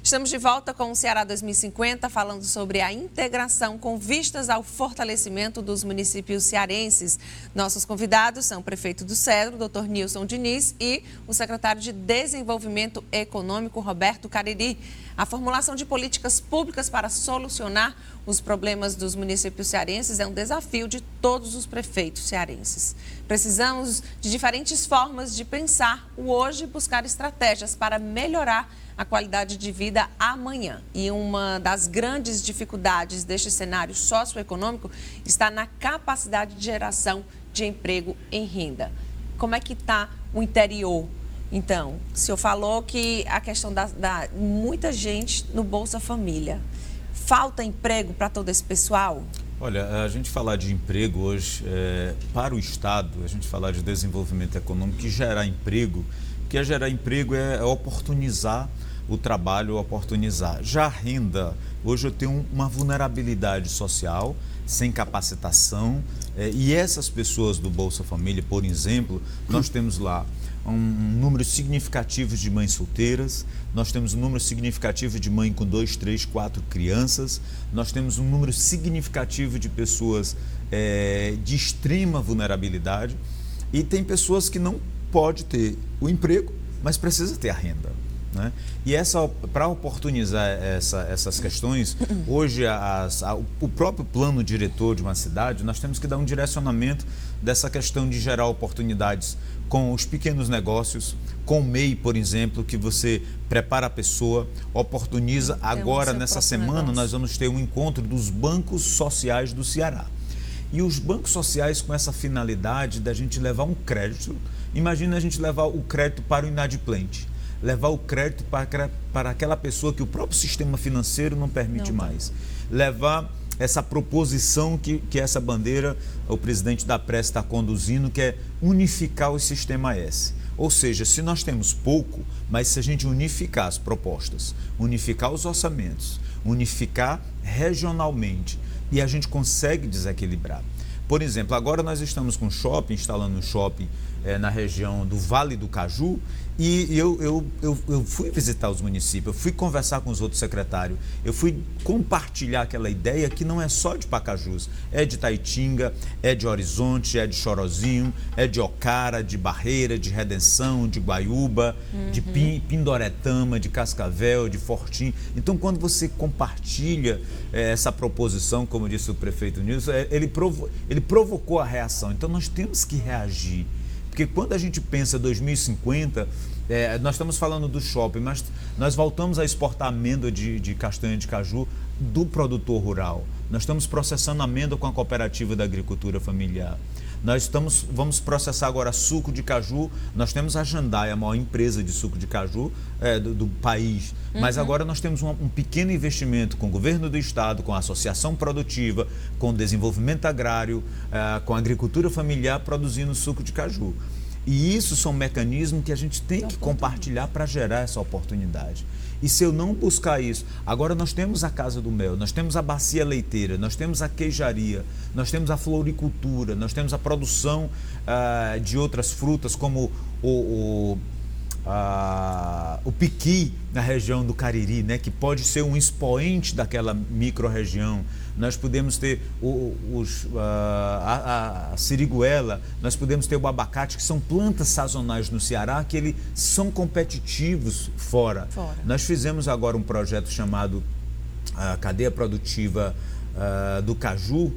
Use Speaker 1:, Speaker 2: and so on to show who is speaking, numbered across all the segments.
Speaker 1: Estamos de volta com o Ceará 2050, falando sobre a integração com vistas ao fortalecimento dos municípios cearenses. Nossos convidados são o prefeito do Cedro, Dr. Nilson Diniz, e o secretário de Desenvolvimento Econômico, Roberto Cariri. A formulação de políticas públicas para solucionar os problemas dos municípios cearenses é um desafio de todos os prefeitos cearenses. Precisamos de diferentes formas de pensar o hoje e buscar estratégias para melhorar a qualidade de vida amanhã. E uma das grandes dificuldades deste cenário socioeconômico está na capacidade de geração de emprego em renda. Como é que está o interior? Então, o senhor falou que a questão da muita gente no Bolsa Família. Falta emprego para todo esse pessoal?
Speaker 2: Olha, a gente falar de emprego hoje, para o Estado, a gente falar de desenvolvimento econômico e gerar emprego, que é gerar emprego é oportunizar o trabalho, oportunizar. Já a renda, hoje eu tenho uma vulnerabilidade social, sem capacitação, e essas pessoas do Bolsa Família, por exemplo, nós temos lá um número significativo de mães solteiras, nós temos um número significativo de mãe com 2, 3, 4 crianças, nós temos um número significativo de pessoas de extrema vulnerabilidade, e tem pessoas que não pode ter o emprego, mas precisa ter a renda, né? E para oportunizar essas questões, hoje o próprio plano diretor de uma cidade, nós temos que dar um direcionamento dessa questão de gerar oportunidades com os pequenos negócios, com o MEI, por exemplo, que você prepara a pessoa, oportuniza. Agora, nessa semana, nós vamos ter um encontro dos bancos sociais do Ceará. E os bancos sociais com essa finalidade da gente levar um crédito. Imagina a gente levar o crédito para o inadimplente, levar o crédito para aquela pessoa que o próprio sistema financeiro não permite mais, levar essa proposição que essa bandeira, o presidente da Prece está conduzindo, que é unificar o sistema S. Ou seja, se nós temos pouco, mas se a gente unificar as propostas, unificar os orçamentos, unificar regionalmente, e a gente consegue desequilibrar. Por exemplo, agora nós estamos com shopping, instalando um shopping na região do Vale do Caju, e eu fui visitar os municípios, eu fui conversar com os outros secretários, eu fui compartilhar aquela ideia que não é só de Pacajus, é de Taitinga, é de Horizonte, é de Chorozinho, é de Ocara, de Barreira, de Redenção, de Guaiúba, de Pindoretama, de Cascavel, de Fortim. Então, quando você compartilha essa proposição, como disse o prefeito Nilson, ele provocou a reação. Então, nós temos que reagir. Porque quando a gente pensa 2050, nós estamos falando do shopping, mas nós voltamos a exportar amêndoa de castanha de caju do produtor rural. Nós estamos processando amêndoa com a cooperativa da agricultura familiar. Vamos processar agora suco de caju. Nós temos a Jandaia, a maior empresa de suco de caju do país. Mas agora nós temos um pequeno investimento com o governo do estado, com a associação produtiva, com o desenvolvimento agrário, com a agricultura familiar produzindo suco de caju. E isso são mecanismos que a gente tem que compartilhar para gerar essa oportunidade. E se eu não buscar isso, agora nós temos a Casa do Mel, nós temos a bacia leiteira, nós temos a queijaria, nós temos a floricultura, nós temos a produção de outras frutas como o piqui na região do Cariri, né, que pode ser um expoente daquela micro-região. Nós podemos ter a siriguela, nós podemos ter o abacate, que são plantas sazonais no Ceará, que eles são competitivos fora. Nós fizemos agora um projeto chamado Cadeia Produtiva do Caju,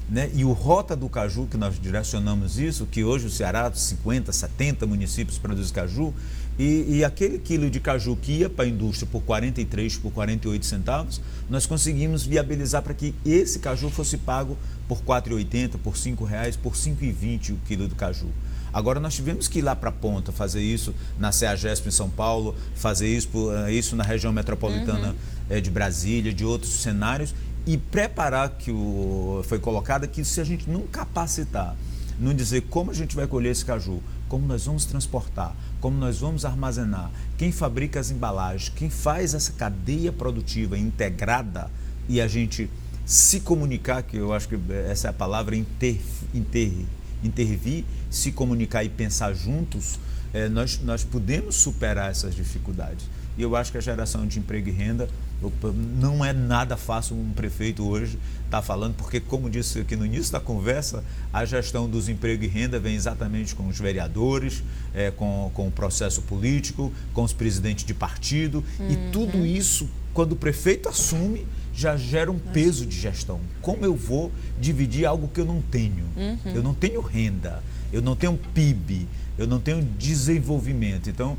Speaker 2: né? E o Rota do Caju, que nós direcionamos isso, que hoje o Ceará, 50, 70 municípios produzem caju, e aquele quilo de caju que ia para a indústria por 43, por 48 centavos, nós conseguimos viabilizar para que esse caju fosse pago por R$ 4,80, por R$ 5,00, por R$ 5,20 o quilo do caju. Agora nós tivemos que ir lá para a ponta, fazer isso na CEAGESP em São Paulo, fazer isso na região metropolitana de Brasília, de outros cenários, e preparar, que foi colocado, que se a gente não capacitar, não dizer como a gente vai colher esse caju, como nós vamos transportar, como nós vamos armazenar, quem fabrica as embalagens, quem faz essa cadeia produtiva integrada, e a gente se comunicar, que eu acho que essa é a palavra, intervir, se comunicar e pensar juntos, nós podemos superar essas dificuldades. e eu acho que a geração de emprego e renda não é nada fácil um prefeito hoje estar falando, porque, como disse aqui no início da conversa, a gestão dos emprego e renda vem exatamente com os vereadores, com o processo político, com os presidentes de partido, e tudo isso, quando o prefeito assume, já gera um peso de gestão. Como eu vou dividir algo que eu não tenho? Eu não tenho renda, eu não tenho PIB, eu não tenho desenvolvimento. Então,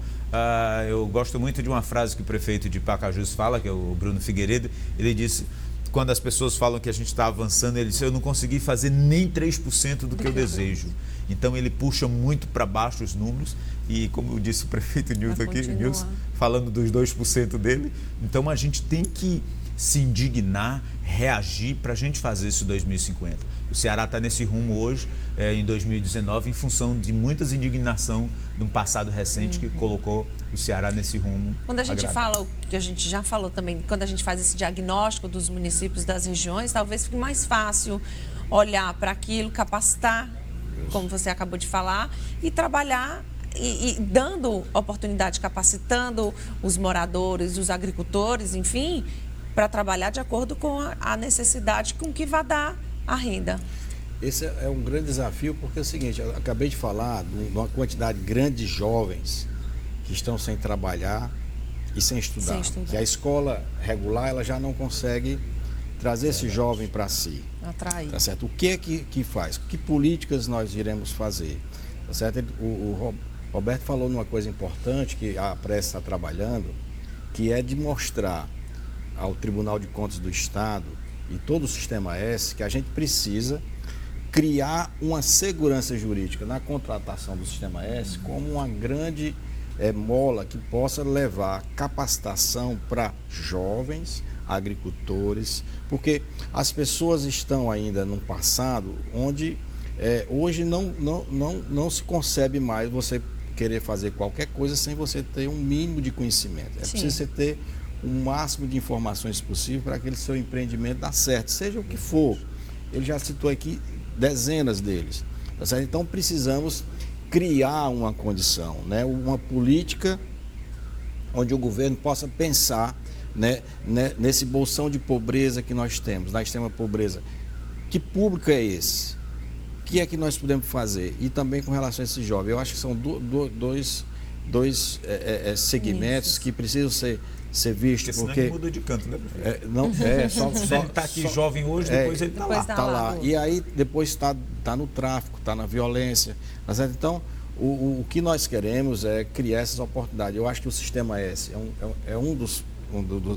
Speaker 2: eu gosto muito de uma frase que o prefeito de Pacajus fala, que é o Bruno Figueiredo. Ele disse, quando as pessoas falam que a gente está avançando, ele disse, eu não consegui fazer nem 3% do que eu desejo. Então, ele puxa muito para baixo os números e, como disse o prefeito Nilson aqui, Nilson, falando dos 2% dele, então a gente tem que se indignar, reagir para a gente fazer isso em 2050. O Ceará está nesse rumo hoje, em 2019, em função de muitas indignação de um passado recente que colocou o Ceará nesse rumo.
Speaker 1: Quando a gente fala, que a gente já falou também, quando a gente faz esse diagnóstico dos municípios, das regiões, talvez fique mais fácil olhar para aquilo, capacitar, como você acabou de falar, e trabalhar e dando oportunidade, capacitando os moradores, os agricultores, enfim, para trabalhar de acordo com a necessidade com que vai dar a renda.
Speaker 3: Esse é um grande desafio, porque é o seguinte, eu acabei de falar de uma quantidade grande de jovens que estão sem trabalhar e sem estudar. Que a escola regular ela já não consegue trazer esse jovem para si.
Speaker 1: Atrair.
Speaker 3: Tá certo? O que é que faz? Que políticas nós iremos fazer? Tá certo? O Roberto falou numa coisa importante que a pressa está trabalhando, que é de mostrar ao Tribunal de Contas do Estado e todo o Sistema S que a gente precisa criar uma segurança jurídica na contratação do Sistema S como uma grande mola que possa levar capacitação para jovens agricultores, porque as pessoas estão ainda num passado onde hoje não se concebe mais você querer fazer qualquer coisa sem você ter um mínimo de conhecimento. É preciso você ter o máximo de informações possível para que aquele seu empreendimento dê certo, seja o que for. Ele já citou aqui dezenas deles. Então precisamos criar uma condição, né? Uma política onde o governo possa pensar, né, nesse bolsão de pobreza que nós temos, na extrema pobreza. Que público é esse? O que é que nós podemos fazer? E também com relação a esse jovem. Eu acho que são dois segmentos que precisam ser vistos. Porque
Speaker 2: ele muda de canto, né, prefeito?
Speaker 3: Não,
Speaker 2: ele está aqui jovem hoje, depois ele está lá.
Speaker 3: Tá lá. E aí depois está no tráfico, está na violência. Então, o que nós queremos é criar essas oportunidades. Eu acho que o Sistema S é um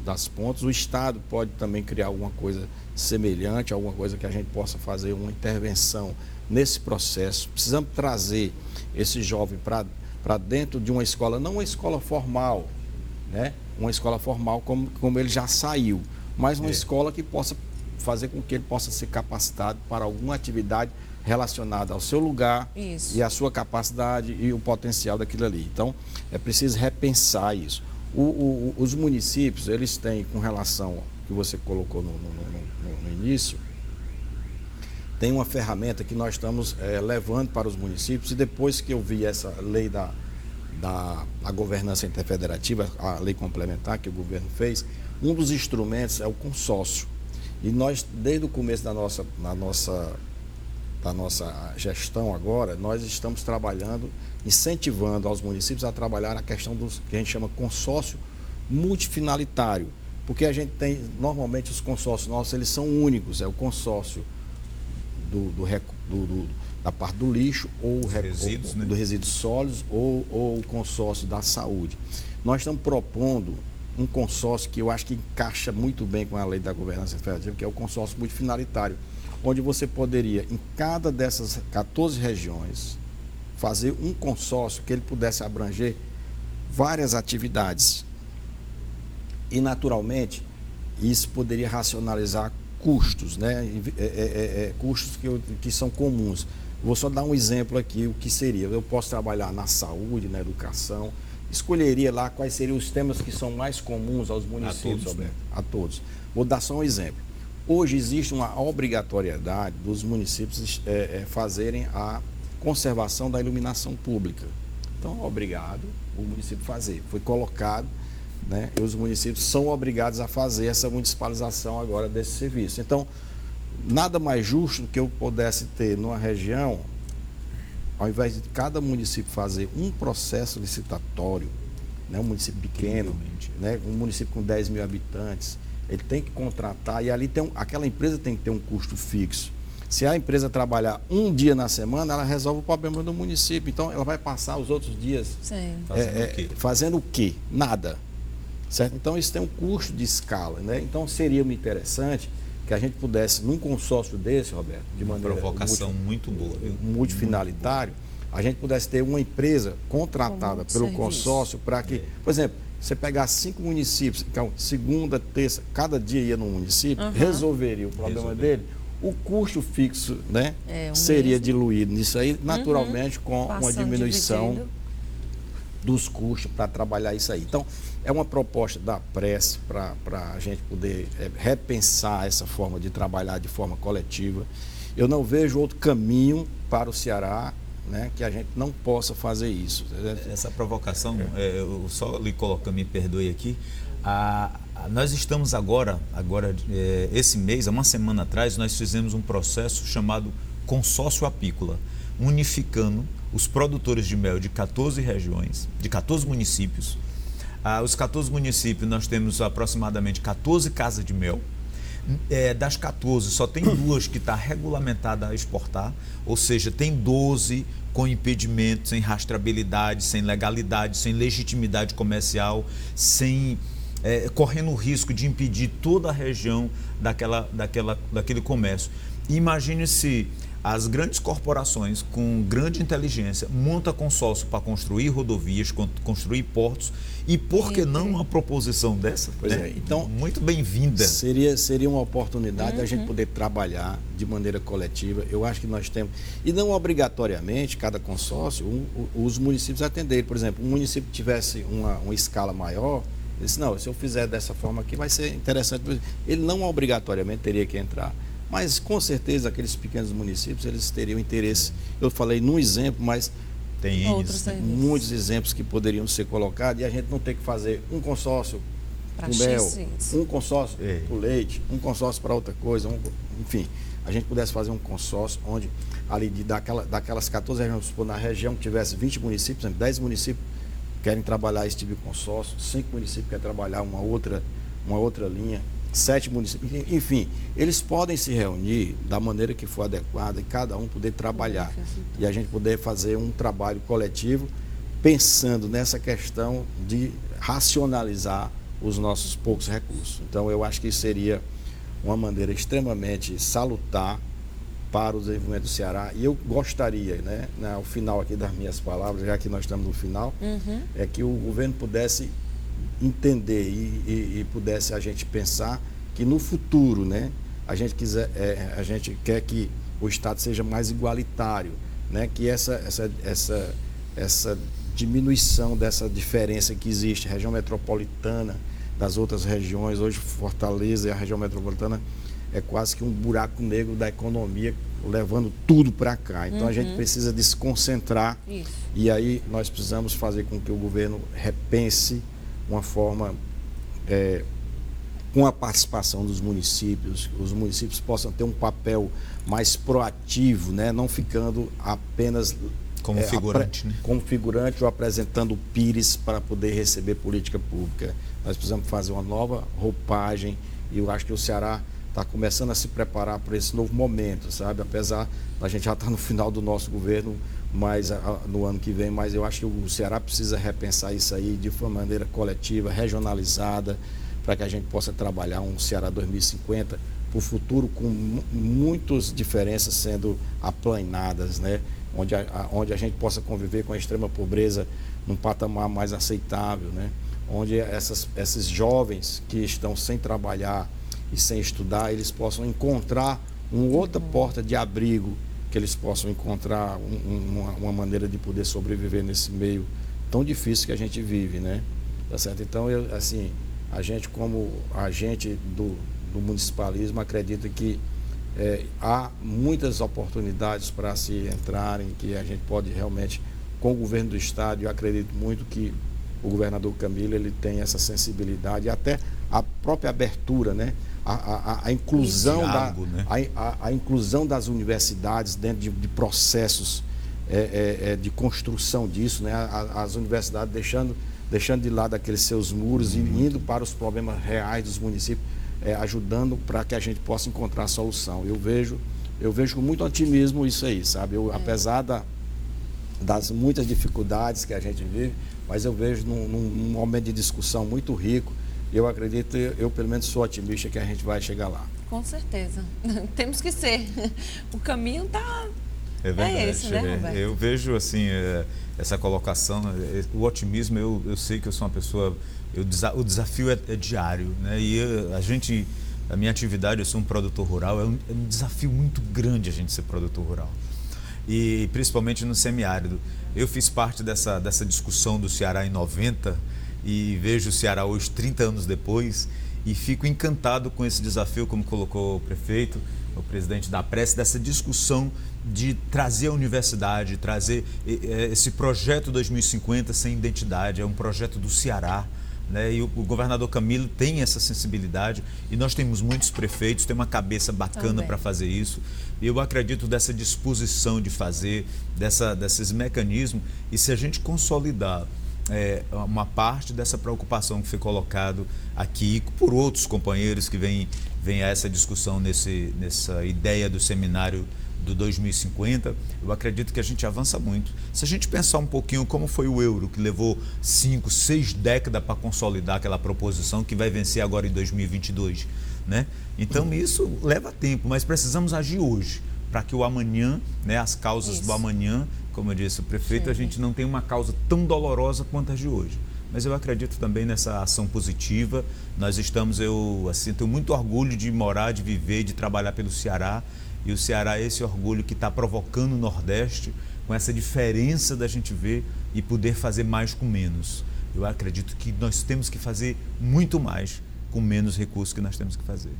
Speaker 3: das pontas. O Estado pode também criar alguma coisa semelhante, alguma coisa que a gente possa fazer uma intervenção nesse processo. Precisamos trazer esse jovem para dentro de uma escola, não uma escola formal, né? Uma escola formal como ele já saiu, mas uma escola que possa fazer com que ele possa ser capacitado para alguma atividade relacionada ao seu lugar e à sua capacidade e o potencial daquilo ali. Então, é preciso repensar isso. Os municípios, eles têm, com relação ao que você colocou no início, tem uma ferramenta que nós estamos levando para os municípios, e depois que eu vi essa lei da governança interfederativa, a lei complementar que o governo fez, um dos instrumentos é o consórcio. E nós, desde o começo da nossa gestão agora, nós estamos trabalhando, incentivando aos municípios a trabalhar a questão dos que a gente chama consórcio multifinalitário. Porque a gente tem, normalmente os consórcios nossos, eles são únicos, é o consórcio da parte do lixo, ou resíduos, né? Do resíduos sólidos, ou o consórcio da saúde. Nós estamos propondo um consórcio que eu acho que encaixa muito bem com a lei da governança federativa, que é o consórcio multifinalitário, onde você poderia, em cada dessas 14 regiões, fazer um consórcio que ele pudesse abranger várias atividades. E, naturalmente, isso poderia racionalizar custos, né? Custos que são comuns. Vou só dar um exemplo aqui, o que seria. Eu posso trabalhar na saúde, na educação, escolheria lá quais seriam os temas que são mais comuns aos municípios, Roberto, a todos. Vou dar só um exemplo. Hoje existe uma obrigatoriedade dos municípios fazerem a conservação da iluminação pública. Então, é obrigado o município fazer. Foi colocado né? E os municípios são obrigados a fazer essa municipalização agora desse serviço. Então, nada mais justo do que eu pudesse ter numa região, ao invés de cada município fazer um processo licitatório, né? Um município pequeno, né? Um município com 10 mil habitantes, ele tem que contratar, e ali aquela empresa tem que ter um custo fixo. Se a empresa trabalhar um dia na semana, ela resolve o problema do município. Então, ela vai passar os outros dias fazendo o quê? Nada. Certo? Então, isso tem um custo de escala, né? Então, seria interessante que a gente pudesse, num consórcio desse, Roberto, de maneira
Speaker 2: provocação muito boa,
Speaker 3: multifinalitário, a gente pudesse ter uma empresa contratada pelo consórcio para que, por exemplo, você pegar 5 municípios, então, segunda, terça, cada dia ia num município, resolveria o problema dele. O custo fixo, né, seria diluído nisso aí, naturalmente, com uma diminuição dos custos para trabalhar isso aí. Então, é uma proposta da Prece para a gente poder repensar essa forma de trabalhar de forma coletiva. Eu não vejo outro caminho para o Ceará, né, que a gente não possa fazer isso.
Speaker 2: Essa provocação, eu só lhe coloco, me perdoe aqui, nós estamos agora esse mês, há uma semana atrás, nós fizemos um processo chamado consórcio apícola, unificando os produtores de mel de 14 regiões, de 14 municípios. Os 14 municípios, nós temos aproximadamente 14 casas de mel. Das 14, só tem 2 que está regulamentada a exportar, ou seja, tem 12 com impedimento, sem rastreabilidade, sem legalidade, sem legitimidade comercial, correndo o risco de impedir toda a região daquele comércio. Imagine se as grandes corporações com grande inteligência montam consórcio para construir rodovias, construir portos, e por que não uma proposição dessa?
Speaker 3: Pois é, então,
Speaker 2: muito bem-vinda.
Speaker 3: Seria uma oportunidade da gente poder trabalhar de maneira coletiva. Eu acho que nós temos, e não obrigatoriamente, cada consórcio, os municípios atenderem. Por exemplo, um município que tivesse uma escala maior, ele disse, não, se eu fizer dessa forma aqui vai ser interessante. Ele não obrigatoriamente teria que entrar. Mas, com certeza, aqueles pequenos municípios, eles teriam interesse. Eu falei num exemplo, mas
Speaker 2: tem
Speaker 3: muitos exemplos que poderiam ser colocados, e a gente não tem que fazer um consórcio para o mel, um consórcio para o leite, um consórcio para outra coisa, enfim. A gente pudesse fazer um consórcio onde, ali daquelas 14 regiões, supor, na região que tivesse 20 municípios, 10 municípios querem trabalhar esse tipo de consórcio, 5 municípios querem trabalhar uma outra linha, 7 municípios, enfim, eles podem se reunir da maneira que for adequada e cada um poder trabalhar e a gente poder fazer um trabalho coletivo pensando nessa questão de racionalizar os nossos poucos recursos. Então, eu acho que isso seria uma maneira extremamente salutar para o desenvolvimento do Ceará, e eu gostaria, né, ao final aqui das minhas palavras, já que nós estamos no final, é que o governo pudesse entender e pudesse a gente pensar que no futuro, né, a gente quer que o Estado seja mais igualitário, né, que essa diminuição dessa diferença que existe, região metropolitana das outras regiões, hoje Fortaleza e a região metropolitana é quase que um buraco negro da economia, levando tudo para cá. Então a gente precisa desconcentrar e aí nós precisamos fazer com que o governo repense uma forma, com a participação dos municípios, os municípios possam ter um papel mais proativo, né? Não ficando apenas
Speaker 2: como figurante, né?
Speaker 3: Como figurante ou apresentando pires para poder receber política pública. Nós precisamos fazer uma nova roupagem e eu acho que o Ceará está começando a se preparar para esse novo momento, sabe? Apesar da gente já estar no final do nosso governo, mas no ano que vem, mas eu acho que o Ceará precisa repensar isso aí de uma maneira coletiva, regionalizada, para que a gente possa trabalhar um Ceará 2050 para o futuro com muitas diferenças sendo aplanadas, né? Onde a gente possa conviver com a extrema pobreza num patamar mais aceitável, né? Onde esses jovens que estão sem trabalhar e sem estudar, eles possam encontrar uma outra porta de abrigo, que eles possam encontrar uma maneira de poder sobreviver nesse meio tão difícil que a gente vive, né? Tá certo? Então, a gente como agente do municipalismo acredita que há muitas oportunidades para se entrarem, que a gente pode realmente, com o governo do estado, eu acredito muito que o governador Camilo ele tem essa sensibilidade, até a própria abertura, né? A inclusão,
Speaker 2: diálogo, né?
Speaker 3: a inclusão das universidades dentro de processos de construção disso, né? As universidades deixando de lado aqueles seus muros e indo para os problemas reais dos municípios, ajudando para que a gente possa encontrar a solução. Eu vejo com muito otimismo isso aí, sabe? Apesar das muitas dificuldades que a gente vive, mas eu vejo num momento de discussão muito rico. Eu acredito, eu pelo menos sou otimista que a gente vai chegar lá.
Speaker 1: Com certeza. Temos que ser. O caminho está...
Speaker 2: É verdade.
Speaker 1: É esse, né, Roberto?
Speaker 2: Eu vejo assim, essa colocação, o otimismo, eu sei que eu sou uma pessoa, o desafio é diário, né? E a minha atividade, eu sou um produtor rural, é um desafio muito grande a gente ser produtor rural. E principalmente no semiárido. Eu fiz parte dessa discussão do Ceará em 90 e vejo o Ceará hoje 30 anos depois e fico encantado com esse desafio, como colocou o prefeito, o presidente da Prece, dessa discussão de trazer a universidade, trazer esse projeto 2050 sem identidade, é um projeto do Ceará, né? E o governador Camilo tem essa sensibilidade e nós temos muitos prefeitos, tem uma cabeça bacana para fazer isso. E eu acredito dessa disposição de fazer, desses mecanismos, e se a gente consolidar uma parte dessa preocupação que foi colocado aqui por outros companheiros que vêm a essa discussão nessa ideia do seminário do 2050, eu acredito que a gente avança muito. Se a gente pensar um pouquinho como foi o euro, que levou 5, 6 décadas para consolidar aquela proposição que vai vencer agora em 2022, né? Então isso leva tempo, mas precisamos agir hoje para que o amanhã, né, as causas do amanhã, como eu disse o prefeito, a gente não tem uma causa tão dolorosa quanto as de hoje. Mas eu acredito também nessa ação positiva. Nós estamos, eu assim, tenho muito orgulho de morar, de viver, de trabalhar pelo Ceará. E o Ceará é esse orgulho que está provocando o Nordeste, com essa diferença da gente ver e poder fazer mais com menos. Eu acredito que nós temos que fazer muito mais com menos recursos que nós temos que fazer.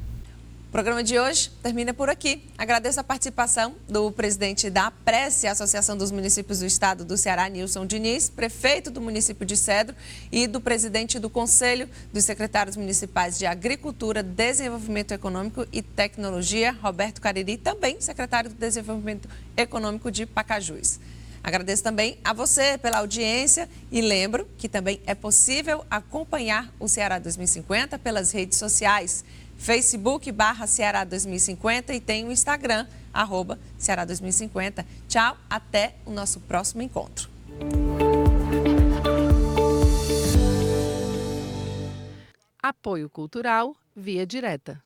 Speaker 1: O programa de hoje termina por aqui. Agradeço a participação do presidente da Prece, Associação dos Municípios do Estado do Ceará, Nilson Diniz, prefeito do município de Cedro, e do presidente do Conselho dos Secretários Municipais de Agricultura, Desenvolvimento Econômico e Tecnologia, Roberto Cariri, também secretário do Desenvolvimento Econômico de Pacajus. Agradeço também a você pela audiência e lembro que também é possível acompanhar o Ceará 2050 pelas redes sociais. Facebook/Ceará 2050 e tem o Instagram, @Ceará 2050. Tchau, até o nosso próximo encontro.
Speaker 4: Apoio Cultural Via Direta.